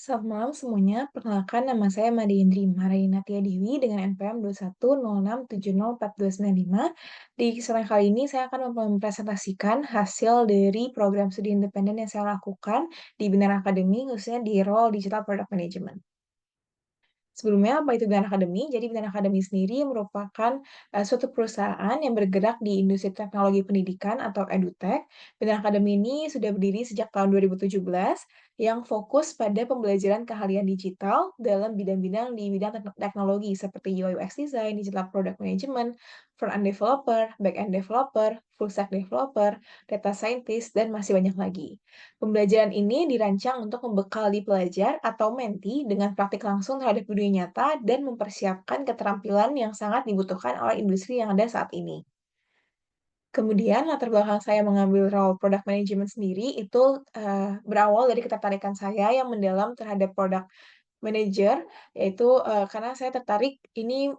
Selamat malam semuanya, perkenalkan nama saya Madindri Marina Dewi dengan NPM 210670425. Di kesempatan kali ini saya akan mempresentasikan hasil dari program studi independen yang saya lakukan di Bina Akademi, khususnya di role Digital Product Management. Sebelumnya, apa itu Binaan Akademi? Jadi Binaan Akademi sendiri merupakan, suatu perusahaan yang bergerak di industri teknologi pendidikan atau edutech. Binaan Akademi ini sudah berdiri sejak tahun 2017, yang fokus pada pembelajaran keahlian digital dalam bidang-bidang di bidang teknologi seperti UI UX design, digital product management, front end developer, back end developer, full stack developer, data scientist, dan masih banyak lagi. Pembelajaran ini dirancang untuk membekali pelajar atau menti dengan praktik langsung terhadap dunia nyata dan mempersiapkan keterampilan yang sangat dibutuhkan oleh industri yang ada saat ini. Kemudian latar belakang saya mengambil role product management sendiri itu, berawal dari ketertarikan saya yang mendalam terhadap product manager, yaitu, karena saya tertarik ini,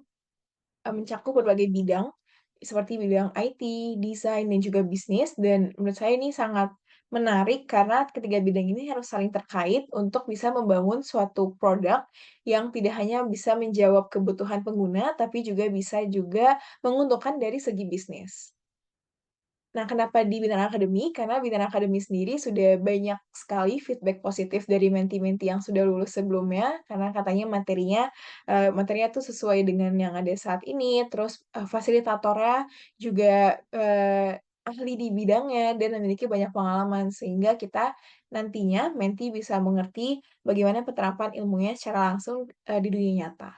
mencakup berbagai bidang, seperti bidang IT, desain, dan juga bisnis, dan menurut saya ini sangat menarik karena ketiga bidang ini harus saling terkait untuk bisa membangun suatu produk yang tidak hanya bisa menjawab kebutuhan pengguna, tapi juga bisa juga menguntungkan dari segi bisnis. Nah, kenapa di Bintang Akademi? Karena Bintang Akademi sendiri sudah banyak sekali feedback positif dari menti-menti yang sudah lulus sebelumnya, karena katanya materinya tuh sesuai dengan yang ada saat ini, terus, fasilitatornya juga, ahli di bidangnya dan memiliki banyak pengalaman, sehingga kita nantinya menti bisa mengerti bagaimana penerapan ilmunya secara langsung, di dunia nyata.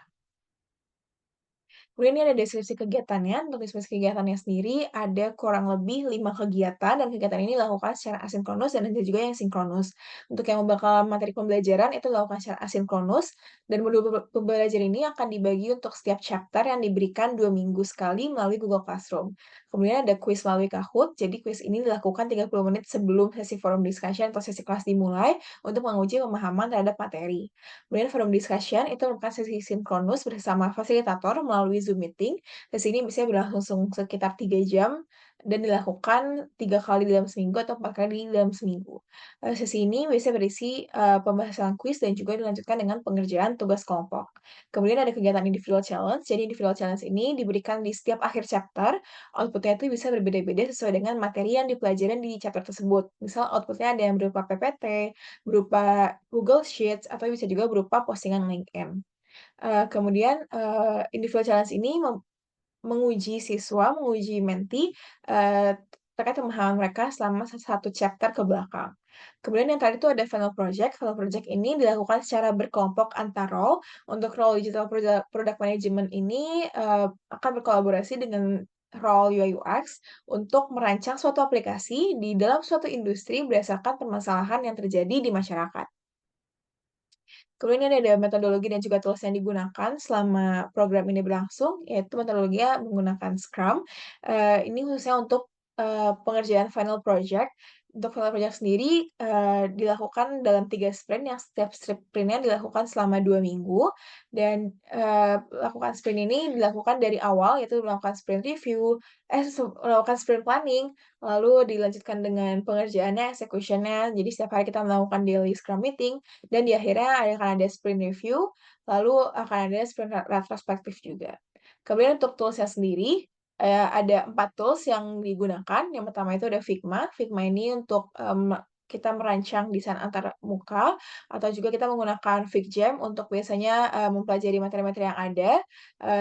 Kemudian ini ada deskripsi kegiatannya. Untuk deskripsi kegiatannya sendiri ada kurang lebih 5 kegiatan dan kegiatan ini dilakukan secara asinkronus dan ada juga yang sinkronus. Untuk yang membekal materi pembelajaran itu dilakukan secara asinkronus dan modul pembelajaran ini akan dibagi untuk setiap chapter yang diberikan 2 minggu sekali melalui Google Classroom. Kemudian ada kuis melalui Kahoot, jadi kuis ini dilakukan 30 menit sebelum sesi forum discussion atau sesi kelas dimulai untuk menguji pemahaman terhadap materi. Kemudian forum discussion itu merupakan sesi sinkronus bersama fasilitator melalui Zoom meeting. Sesi ini biasanya berlangsung sekitar 3 jam dan dilakukan 3 kali dalam seminggu atau 4 kali dalam seminggu. Sesi ini biasanya berisi, pembahasan kuis dan juga dilanjutkan dengan pengerjaan tugas kelompok. Kemudian ada kegiatan individual challenge. Jadi individual challenge ini diberikan di setiap akhir chapter, output-nya itu bisa berbeda-beda sesuai dengan materi yang dipelajari di chapter tersebut. Misal output-nya ada yang berupa PPT, berupa Google Sheets, atau bisa juga berupa postingan LinkedIn. Kemudian, individual challenge ini menguji siswa, menguji menti, terkait pemahaman mereka selama satu chapter ke belakang. Kemudian yang tadi itu ada final project. Final project ini dilakukan secara berkelompok antar role. Untuk role digital product management ini, akan berkolaborasi dengan role UI UX untuk merancang suatu aplikasi di dalam suatu industri berdasarkan permasalahan yang terjadi di masyarakat. Kemudian ini ada metodologi dan juga tools yang digunakan selama program ini berlangsung, yaitu metodologinya menggunakan Scrum. Ini khususnya untuk, pengerjaan final project. Untuk final project sendiri, dilakukan dalam 3 sprint yang setiap sprint-nya dilakukan selama 2 minggu dan, lakukan sprint ini dilakukan dari awal, yaitu melakukan sprint review melakukan sprint planning, lalu dilanjutkan dengan pengerjaannya, execution-nya. Jadi setiap hari kita melakukan daily Scrum meeting dan di akhirnya akan ada sprint review, lalu akan ada sprint retrospektif juga. Kemudian untuk tools-nya sendiri, ada 4 tools yang digunakan. Yang pertama itu ada Figma. Figma ini untuk, kita merancang desain antar muka, atau juga kita menggunakan FigJam untuk biasanya, mempelajari materi-materi yang ada,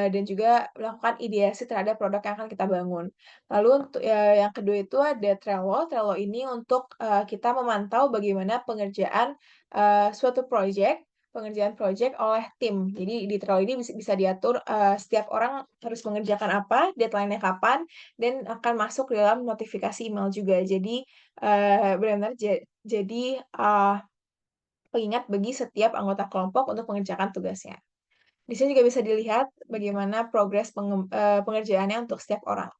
dan juga melakukan ideasi terhadap produk yang akan kita bangun. Lalu untuk, yang kedua itu ada Trello. Trello ini untuk, kita memantau bagaimana pengerjaan project oleh tim. Jadi di Trello ini bisa diatur, setiap orang harus mengerjakan apa, deadline-nya kapan, dan akan masuk dalam notifikasi email juga. Jadi, benar-benar jadi, pengingat bagi setiap anggota kelompok untuk mengerjakan tugasnya. Di sini juga bisa dilihat bagaimana progres pengerjaannya untuk setiap orang.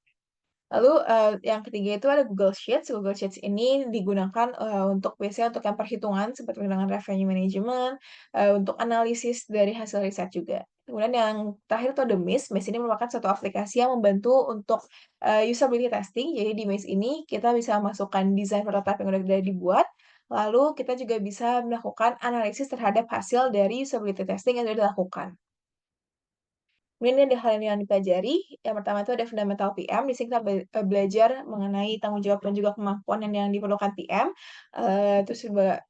Lalu, yang ketiga itu ada Google Sheets. Google Sheets ini digunakan, untuk biasanya untuk yang perhitungan seperti perhitungan revenue management, untuk analisis dari hasil riset juga. Kemudian yang terakhir itu ada Maze. Maze ini merupakan satu aplikasi yang membantu untuk, usability testing. Jadi di Maze ini kita bisa masukkan desain prototipe yang udah dibuat, Lalu kita juga bisa melakukan analisis terhadap hasil dari usability testing yang sudah dilakukan. Kemudian ada hal yang dipelajari, yang pertama itu ada fundamental PM, di sini kita belajar mengenai tanggung jawab dan juga kemampuan yang diperlukan PM, terus juga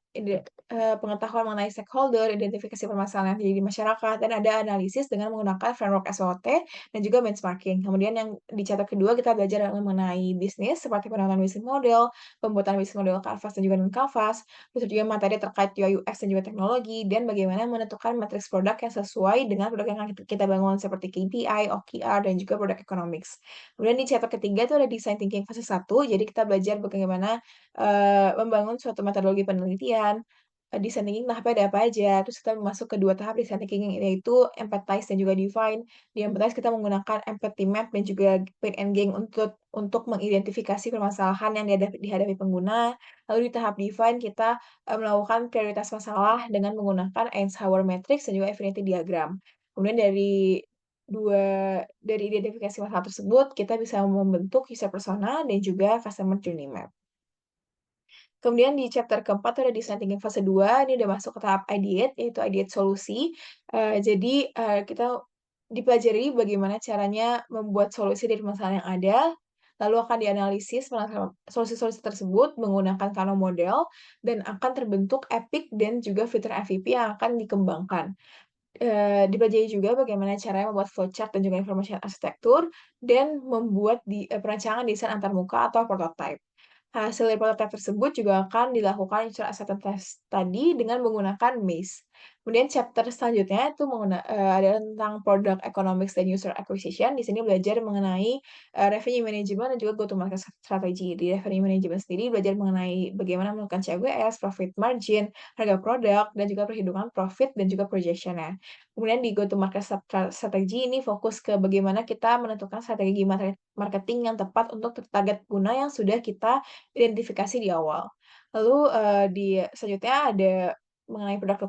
pengetahuan mengenai stakeholder, identifikasi permasalahan yang terjadi di masyarakat, dan ada analisis dengan menggunakan framework SWOT dan juga benchmarking. Kemudian yang di chapter kedua kita belajar mengenai bisnis, seperti penerapan bisnis model, pembuatan bisnis model Canvas dan juga non-Canvas, terus juga materi terkait UI UX dan juga teknologi, dan bagaimana menentukan matriks produk yang sesuai dengan produk yang akan kita bangun seperti KPI, OKR, dan juga produk economics. Kemudian di chapter ketiga itu ada design thinking fase satu, jadi kita belajar bagaimana membangun suatu metodologi penelitian, design thinking tahapnya ada apa aja, terus kita masuk ke 2 tahap design thinking yaitu empathize dan juga define. Di empathize kita menggunakan empathy map dan juga pain and gain untuk mengidentifikasi permasalahan yang dihadapi pengguna. Lalu di tahap define kita, melakukan prioritas masalah dengan menggunakan Eisenhower matrix dan juga affinity diagram. Kemudian dari identifikasi masalah tersebut, kita bisa membentuk user persona dan juga customer journey map. Kemudian di chapter keempat tuh ada design thinking fase 2, ini udah masuk ke tahap ideate, yaitu ideate solusi. Kita dipelajari bagaimana caranya membuat solusi dari masalah yang ada, lalu akan dianalisis solusi-solusi tersebut menggunakan Kano model, dan akan terbentuk epic dan juga fitur MVP yang akan dikembangkan. Dipelajari juga bagaimana caranya membuat flowchart dan juga information arsitektur, dan membuat perancangan desain antarmuka atau prototype. Hasil dari prototipe tersebut juga akan dilakukan user acceptance test tadi dengan menggunakan MACE. Kemudian chapter selanjutnya itu adalah tentang product economics dan user acquisition. Di sini belajar mengenai, revenue management dan juga go to market strategy. Di revenue management sendiri belajar mengenai bagaimana melakukan COGS, profit margin, harga produk, dan juga perhitungan profit dan juga projection-nya. Kemudian di go to market strategy ini fokus ke bagaimana kita menentukan strategi marketing yang tepat untuk target guna yang sudah kita identifikasi di awal. Lalu, selanjutnya ada mengenai product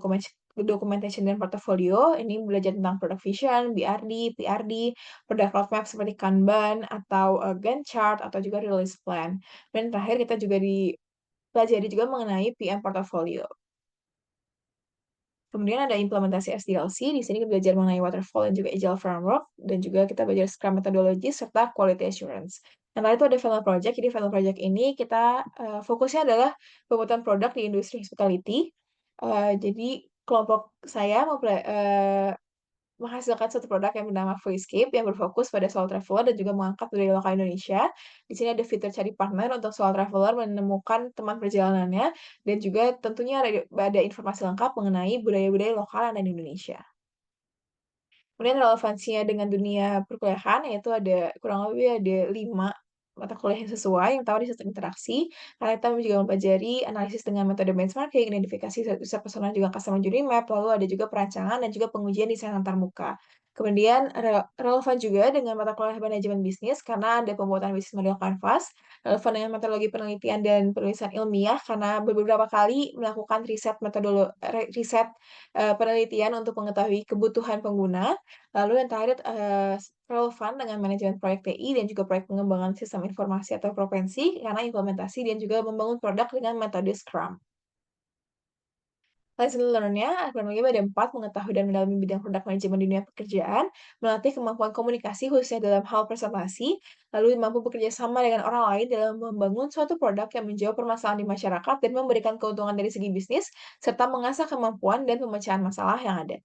documentation dan portfolio, ini belajar tentang product vision, BRD, PRD, product roadmap seperti Kanban atau, Gantt chart atau juga release plan. Dan terakhir kita juga dipelajari juga mengenai PM portfolio. Kemudian ada implementasi SDLC, di sini kita belajar mengenai waterfall dan juga agile framework, dan juga kita belajar Scrum methodology serta quality assurance. Yang terakhir itu ada final project, jadi final project ini kita, fokusnya adalah pembuatan produk di industri hospitality. Jadi kelompok saya menghasilkan suatu produk yang bernama Voicescape yang berfokus pada solo traveler dan juga mengangkat budaya lokal Indonesia. Di sini ada fitur cari partner untuk solo traveler menemukan teman perjalanannya, dan juga tentunya ada informasi lengkap mengenai budaya-budaya lokal yang ada di Indonesia. Kemudian relevansinya dengan dunia perkuliahan, yaitu ada kurang lebih ada 5 mata kuliah yang sesuai, yang pertama di sistem interaksi, karena kita juga mempelajari analisis dengan metode benchmarking, identifikasi user persona juga customer journey map, lalu ada juga perancangan dan juga pengujian desain antarmuka. Kemudian relevan juga dengan mata kuliah manajemen bisnis, karena ada pembuatan bisnis model Canvas, relevan dengan metodologi penelitian dan penulisan ilmiah, karena beberapa kali melakukan riset penelitian untuk mengetahui kebutuhan pengguna. Lalu yang terakhir, relevan dengan manajemen proyek TI dan juga proyek pengembangan sistem informasi atau provinsi, karena implementasi dan juga membangun produk dengan metode Scrum. Lesson learn-nya kurang lebih ada 4, mengetahui dan mendalami bidang produk manajemen di dunia pekerjaan, melatih kemampuan komunikasi khususnya dalam hal presentasi, lalu mampu bekerja sama dengan orang lain dalam membangun suatu produk yang menjawab permasalahan di masyarakat dan memberikan keuntungan dari segi bisnis, serta mengasah kemampuan dan pemecahan masalah yang ada.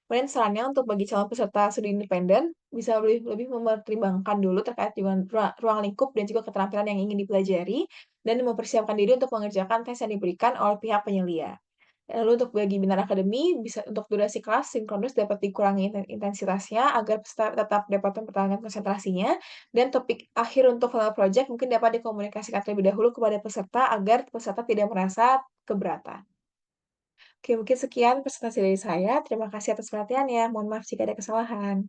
Kemudian sarannya untuk bagi calon peserta studi independen, bisa lebih lebih mempertimbangkan dulu terkait dengan ruang lingkup dan juga keterampilan yang ingin dipelajari, dan mempersiapkan diri untuk mengerjakan tes yang diberikan oleh pihak penyelia. Lalu untuk bagi minat akademi, bisa untuk durasi kelas sinkronus dapat dikurangi intensitasnya agar peserta tetap dapat mempertahankan konsentrasinya, dan topik akhir untuk final project mungkin dapat dikomunikasikan terlebih dahulu kepada peserta agar peserta tidak merasa keberatan. Oke, mungkin sekian presentasi dari saya. Terima kasih atas perhatiannya. Mohon maaf jika ada kesalahan.